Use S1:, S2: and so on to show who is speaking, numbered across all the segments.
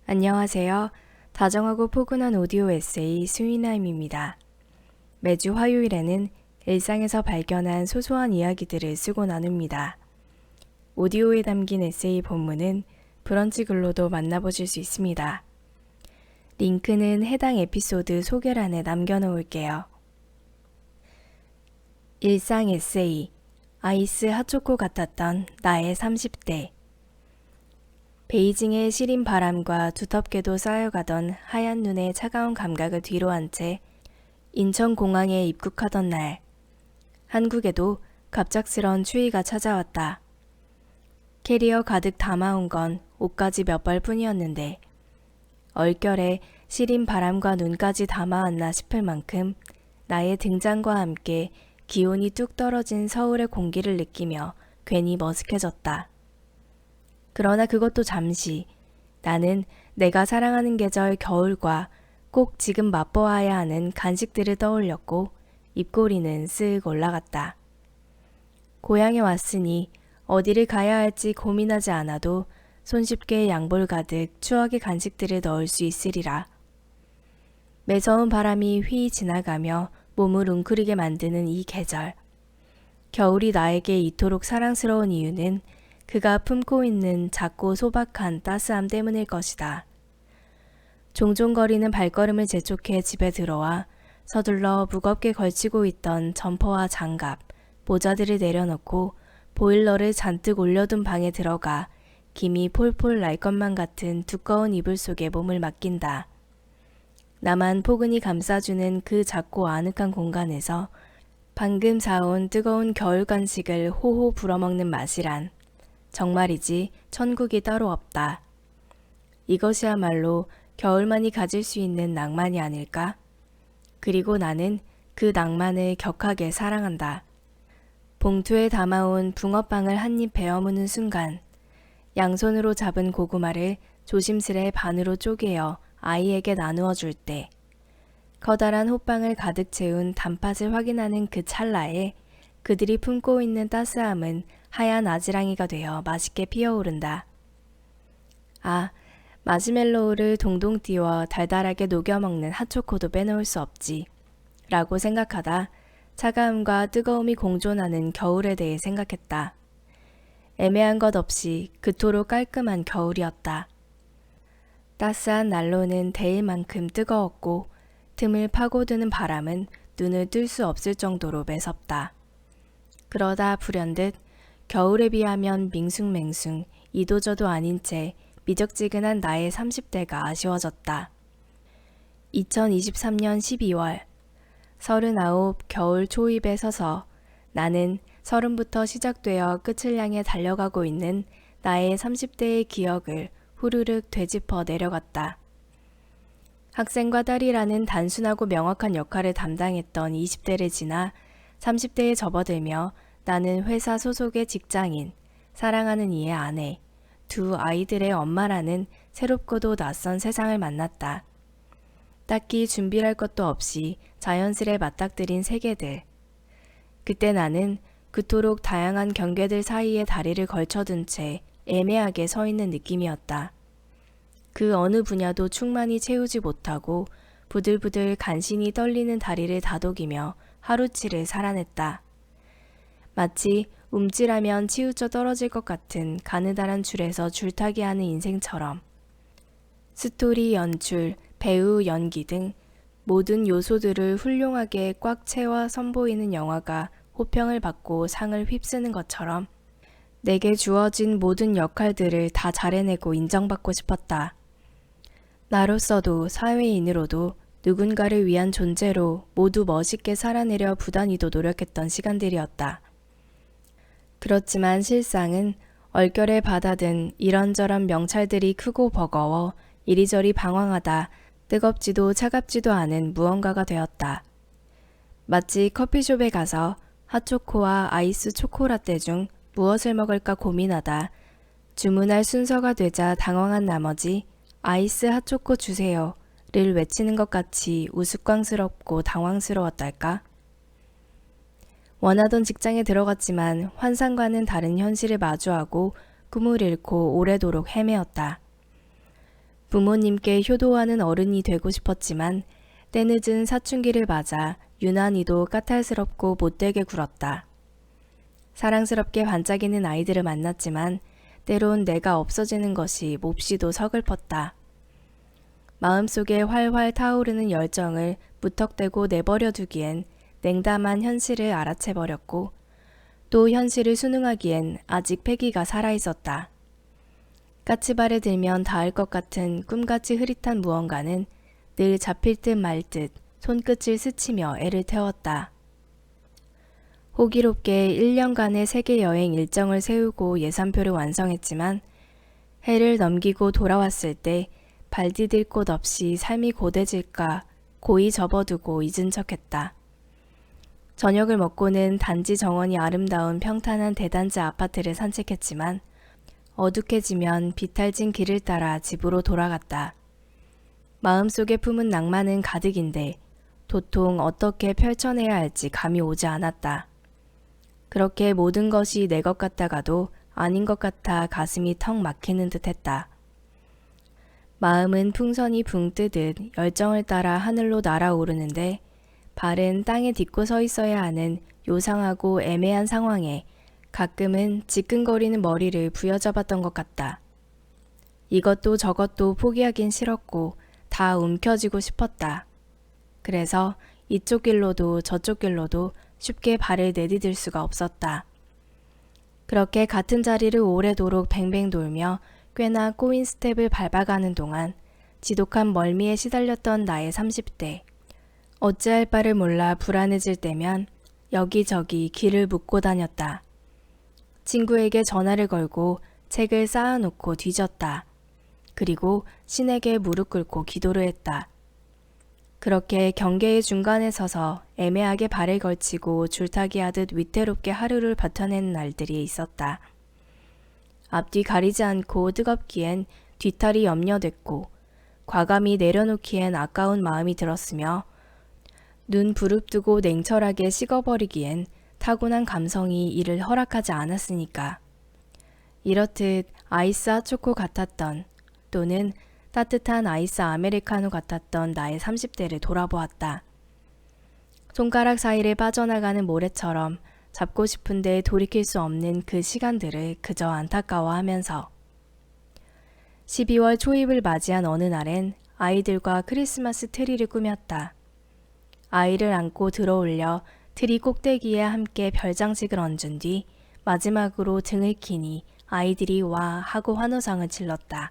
S1: 안녕하세요. 다정하고 포근한 오디오 에세이 스위나임입니다. 매주 화요일에는 일상에서 발견한 소소한 이야기들을 쓰고 나눕니다. 오디오에 담긴 에세이 본문은 브런치 글로도 만나보실 수 있습니다. 링크는 해당 에피소드 소개란에 남겨놓을게요. 일상 에세이 아이스 핫초코 같았던 나의 30대. 베이징의 시린 바람과 두텁게도 쌓여가던 하얀 눈의 차가운 감각을 뒤로 한 채 인천공항에 입국하던 날, 한국에도 갑작스런 추위가 찾아왔다. 캐리어 가득 담아온 건 옷가지 몇 벌 뿐이었는데 얼결에 시린 바람과 눈까지 담아왔나 싶을 만큼 나의 등장과 함께 기온이 뚝 떨어진 서울의 공기를 느끼며 괜히 머쓱해졌다. 그러나 그것도 잠시. 나는 내가 사랑하는 계절 겨울과 꼭 지금 맛보아야 하는 간식들을 떠올렸고 입꼬리는 쓱 올라갔다. 고향에 왔으니 어디를 가야 할지 고민하지 않아도 손쉽게 양볼 가득 추억의 간식들을 넣을 수 있으리라. 매서운 바람이 휘 지나가며 몸을 웅크리게 만드는 이 계절. 겨울이 나에게 이토록 사랑스러운 이유는 그가 품고 있는 작고 소박한 따스함 때문일 것이다. 종종 거리는 발걸음을 재촉해 집에 들어와 서둘러 무겁게 걸치고 있던 점퍼와 장갑, 모자들을 내려놓고 보일러를 잔뜩 올려둔 방에 들어가 김이 폴폴 날 것만 같은 두꺼운 이불 속에 몸을 맡긴다. 나만 포근히 감싸주는 그 작고 아늑한 공간에서 방금 사온 뜨거운 겨울 간식을 호호 불어먹는 맛이란 정말이지 천국이 따로 없다. 이것이야말로 겨울만이 가질 수 있는 낭만이 아닐까? 그리고 나는 그 낭만을 격하게 사랑한다. 봉투에 담아온 붕어빵을 한 입 베어무는 순간 양손으로 잡은 고구마를 조심스레 반으로 쪼개어 아이에게 나누어 줄 때 커다란 호빵을 가득 채운 단팥을 확인하는 그 찰나에 그들이 품고 있는 따스함은 하얀 아지랑이가 되어 맛있게 피어오른다. 아, 마시멜로우를 동동 띄워 달달하게 녹여먹는 핫초코도 빼놓을 수 없지. 라고 생각하다 차가움과 뜨거움이 공존하는 겨울에 대해 생각했다. 애매한 것 없이 그토록 깔끔한 겨울이었다. 따스한 난로는 데일 만큼 뜨거웠고 틈을 파고드는 바람은 눈을 뜰 수 없을 정도로 매섭다. 그러다 불현듯 겨울에 비하면 밍숭맹숭 이도저도 아닌 채 미적지근한 나의 30대가 아쉬워졌다. 2023년 12월 39 겨울 초입에 서서 나는 30부터 시작되어 끝을 향해 달려가고 있는 나의 30대의 기억을 후루룩 되짚어 내려갔다. 학생과 딸이라는 단순하고 명확한 역할을 담당했던 20대를 지나 30대에 접어들며 나는 회사 소속의 직장인, 사랑하는 이의 아내, 두 아이들의 엄마라는 새롭고도 낯선 세상을 만났다. 딱히 준비할 것도 없이 자연스레 맞닥뜨린 세계들. 그때 나는 그토록 다양한 경계들 사이에 다리를 걸쳐둔 채 애매하게 서 있는 느낌이었다. 그 어느 분야도 충만히 채우지 못하고 부들부들 간신히 떨리는 다리를 다독이며 하루치를 살아냈다. 마치 움찔하면 치우쳐 떨어질 것 같은 가느다란 줄에서 줄타기 하는 인생처럼 스토리, 연출, 배우, 연기 등 모든 요소들을 훌륭하게 꽉 채워 선보이는 영화가 호평을 받고 상을 휩쓰는 것처럼 내게 주어진 모든 역할들을 다 잘해내고 인정받고 싶었다. 나로서도 사회인으로도 누군가를 위한 존재로 모두 멋있게 살아내려 부단히도 노력했던 시간들이었다. 그렇지만 실상은 얼결에 받아든 이런저런 명찰들이 크고 버거워 이리저리 방황하다 뜨겁지도 차갑지도 않은 무언가가 되었다. 마치 커피숍에 가서 핫초코와 아이스 초코라떼 중 무엇을 먹을까 고민하다 주문할 순서가 되자 당황한 나머지 아이스 핫초코 주세요를 외치는 것 같이 우스꽝스럽고 당황스러웠달까? 원하던 직장에 들어갔지만 환상과는 다른 현실을 마주하고 꿈을 잃고 오래도록 헤매었다. 부모님께 효도하는 어른이 되고 싶었지만 때늦은 사춘기를 맞아 유난히도 까탈스럽고 못되게 굴었다. 사랑스럽게 반짝이는 아이들을 만났지만 때론 내가 없어지는 것이 몹시도 서글펐다. 마음속에 활활 타오르는 열정을 무턱대고 내버려 두기엔 냉담한 현실을 알아채버렸고 또 현실을 순응하기엔 아직 패기가 살아있었다. 까치발에 들면 닿을 것 같은 꿈같이 흐릿한 무언가는 늘 잡힐 듯 말 듯 손끝을 스치며 애를 태웠다. 호기롭게 1년간의 세계 여행 일정을 세우고 예산표를 완성했지만 해를 넘기고 돌아왔을 때 발 디딜 곳 없이 삶이 고되질까 고이 접어두고 잊은 척했다. 저녁을 먹고는 단지 정원이 아름다운 평탄한 대단지 아파트를 산책했지만 어둑해지면 비탈진 길을 따라 집으로 돌아갔다. 마음속에 품은 낭만은 가득인데 도통 어떻게 펼쳐내야 할지 감이 오지 않았다. 그렇게 모든 것이 내 것 같다가도 아닌 것 같아 가슴이 턱 막히는 듯했다. 마음은 풍선이 붕 뜨듯 열정을 따라 하늘로 날아오르는데 발은 땅에 딛고 서 있어야 하는 요상하고 애매한 상황에 가끔은 지끈거리는 머리를 부여잡았던 것 같다. 이것도 저것도 포기하긴 싫었고 다 움켜쥐고 싶었다. 그래서 이쪽 길로도 저쪽 길로도 쉽게 발을 내디딜 수가 없었다. 그렇게 같은 자리를 오래도록 뱅뱅 돌며 꽤나 꼬인 스텝을 밟아가는 동안 지독한 멀미에 시달렸던 나의 30대. 어찌할 바를 몰라 불안해질 때면 여기저기 길을 묻고 다녔다. 친구에게 전화를 걸고 책을 쌓아놓고 뒤졌다. 그리고 신에게 무릎 꿇고 기도를 했다. 그렇게 경계의 중간에 서서 애매하게 발을 걸치고 줄타기 하듯 위태롭게 하루를 버텨낸 날들이 있었다. 앞뒤 가리지 않고 뜨겁기엔 뒤탈이 염려됐고 과감히 내려놓기엔 아까운 마음이 들었으며 눈 부릅뜨고 냉철하게 식어버리기엔 타고난 감성이 이를 허락하지 않았으니까. 이렇듯 아이스 핫초코 같았던 또는 따뜻한 아이스 아메리카노 같았던 나의 30대를 돌아보았다. 손가락 사이를 빠져나가는 모래처럼 잡고 싶은데 돌이킬 수 없는 그 시간들을 그저 안타까워하면서 12월 초입을 맞이한 어느 날엔 아이들과 크리스마스 트리를 꾸몄다. 아이를 안고 들어올려 트리 꼭대기에 함께 별장식을 얹은 뒤 마지막으로 등을 키니 아이들이 와 하고 환호성을 질렀다.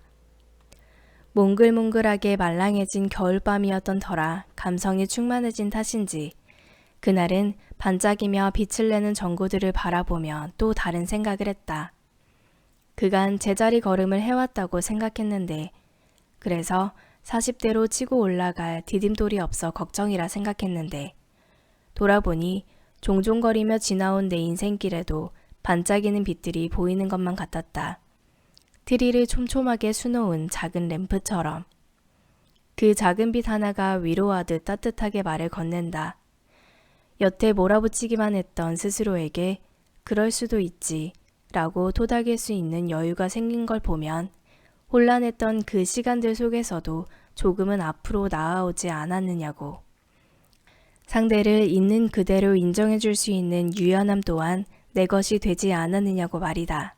S1: 몽글몽글하게 말랑해진 겨울밤이었던 터라 감성이 충만해진 탓인지 그날은 반짝이며 빛을 내는 전구들을 바라보며 또 다른 생각을 했다. 그간 제자리 걸음을 해왔다고 생각했는데 그래서 40대로 치고 올라갈 디딤돌이 없어 걱정이라 생각했는데 돌아보니 종종거리며 지나온 내 인생길에도 반짝이는 빛들이 보이는 것만 같았다. 트리를 촘촘하게 수놓은 작은 램프처럼 그 작은 빛 하나가 위로하듯 따뜻하게 말을 건넨다. 여태 몰아붙이기만 했던 스스로에게 그럴 수도 있지 라고 토닥일 수 있는 여유가 생긴 걸 보면 혼란했던 그 시간들 속에서도 조금은 앞으로 나아오지 않았느냐고. 상대를 있는 그대로 인정해 줄 수 있는 유연함 또한 내 것이 되지 않았느냐고 말이다.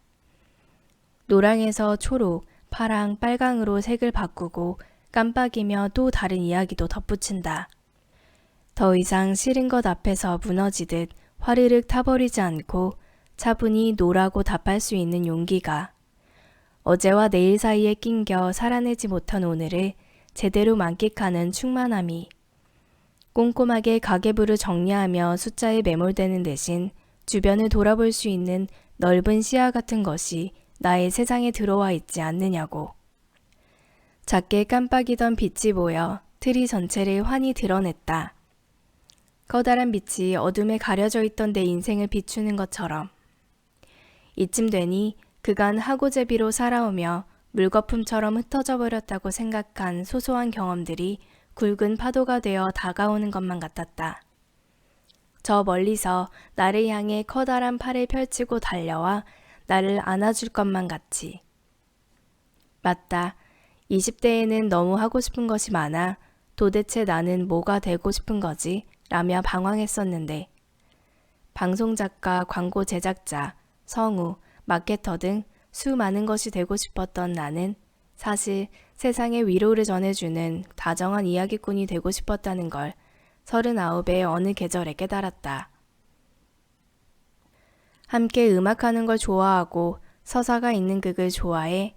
S1: 노랑에서 초록, 파랑, 빨강으로 색을 바꾸고 깜빡이며 또 다른 이야기도 덧붙인다. 더 이상 싫은 것 앞에서 무너지듯 화르륵 타버리지 않고 차분히 노라고 답할 수 있는 용기가 어제와 내일 사이에 낑겨 살아내지 못한 오늘을 제대로 만끽하는 충만함이 꼼꼼하게 가계부를 정리하며 숫자에 매몰되는 대신 주변을 돌아볼 수 있는 넓은 시야 같은 것이 나의 세상에 들어와 있지 않느냐고. 작게 깜빡이던 빛이 보여 트리 전체를 환히 드러냈다. 커다란 빛이 어둠에 가려져 있던 내 인생을 비추는 것처럼. 이쯤 되니 그간 하고제비로 살아오며 물거품처럼 흩어져 버렸다고 생각한 소소한 경험들이 굵은 파도가 되어 다가오는 것만 같았다. 저 멀리서 나를 향해 커다란 팔을 펼치고 달려와 나를 안아줄 것만 같이. 맞다. 20대에는 너무 하고 싶은 것이 많아 도대체 나는 뭐가 되고 싶은 거지? 라며 방황했었는데 방송작가, 광고 제작자, 성우, 마케터 등 수많은 것이 되고 싶었던 나는 사실 세상에 위로를 전해주는 다정한 이야기꾼이 되고 싶었다는 걸 39의 어느 계절에 깨달았다. 함께 음악하는 걸 좋아하고 서사가 있는 극을 좋아해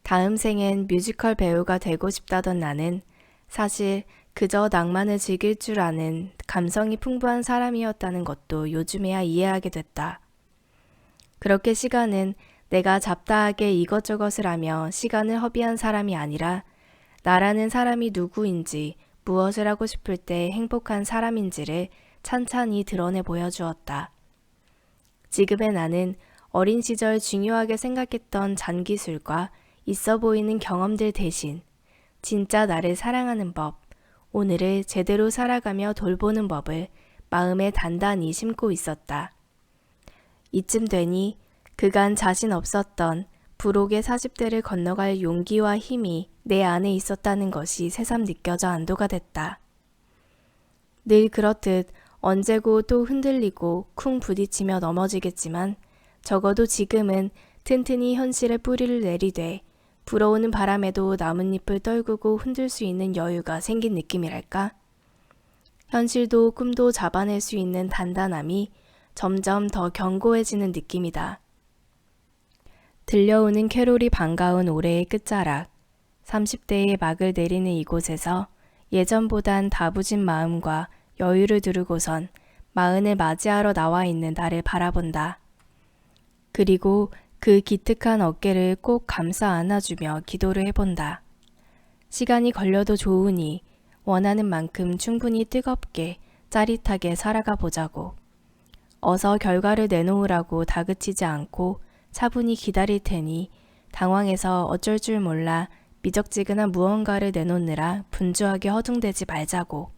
S1: 다음 생엔 뮤지컬 배우가 되고 싶다던 나는 사실 그저 낭만을 즐길 줄 아는 감성이 풍부한 사람이었다는 것도 요즘에야 이해하게 됐다. 그렇게 시간은 내가 잡다하게 이것저것을 하며 시간을 허비한 사람이 아니라 나라는 사람이 누구인지 무엇을 하고 싶을 때 행복한 사람인지를 찬찬히 드러내 보여주었다. 지금의 나는 어린 시절 중요하게 생각했던 잔기술과 있어 보이는 경험들 대신 진짜 나를 사랑하는 법, 오늘을 제대로 살아가며 돌보는 법을 마음에 단단히 심고 있었다. 이쯤 되니 그간 자신 없었던 불혹의 40대를 건너갈 용기와 힘이 내 안에 있었다는 것이 새삼 느껴져 안도가 됐다. 늘 그렇듯 언제고 또 흔들리고 쿵 부딪히며 넘어지겠지만 적어도 지금은 튼튼히 현실의 뿌리를 내리되 불어오는 바람에도 나뭇잎을 떨구고 흔들 수 있는 여유가 생긴 느낌이랄까? 현실도 꿈도 잡아낼 수 있는 단단함이 점점 더 견고해지는 느낌이다. 들려오는 캐롤이 반가운 올해의 끝자락, 30대의 막을 내리는 이곳에서 예전보단 다부진 마음과 여유를 두르고선 마흔을 맞이하러 나와 있는 나를 바라본다. 그리고 그 기특한 어깨를 꼭 감싸 안아주며 기도를 해본다. 시간이 걸려도 좋으니 원하는 만큼 충분히 뜨겁게 짜릿하게 살아가 보자고. 어서 결과를 내놓으라고 다그치지 않고 차분히 기다릴 테니 당황해서 어쩔 줄 몰라 미적지근한 무언가를 내놓느라 분주하게 허둥대지 말자고.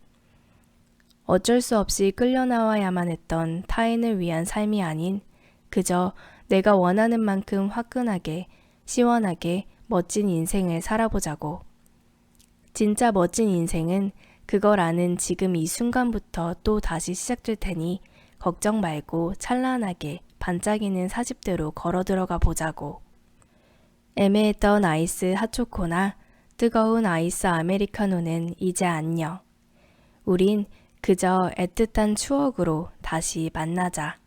S1: 어쩔 수 없이 끌려나와야만 했던 타인을 위한 삶이 아닌 그저 내가 원하는 만큼 화끈하게, 시원하게 멋진 인생을 살아보자고. 진짜 멋진 인생은 그걸 아는 지금 이 순간부터 또 다시 시작될 테니 걱정 말고 찬란하게 반짝이는 40대로 걸어 들어가 보자고. 애매했던 아이스 핫초코나 뜨거운 아이스 아메리카노는 이제 안녕. 우린 그저 애틋한 추억으로 다시 만나자.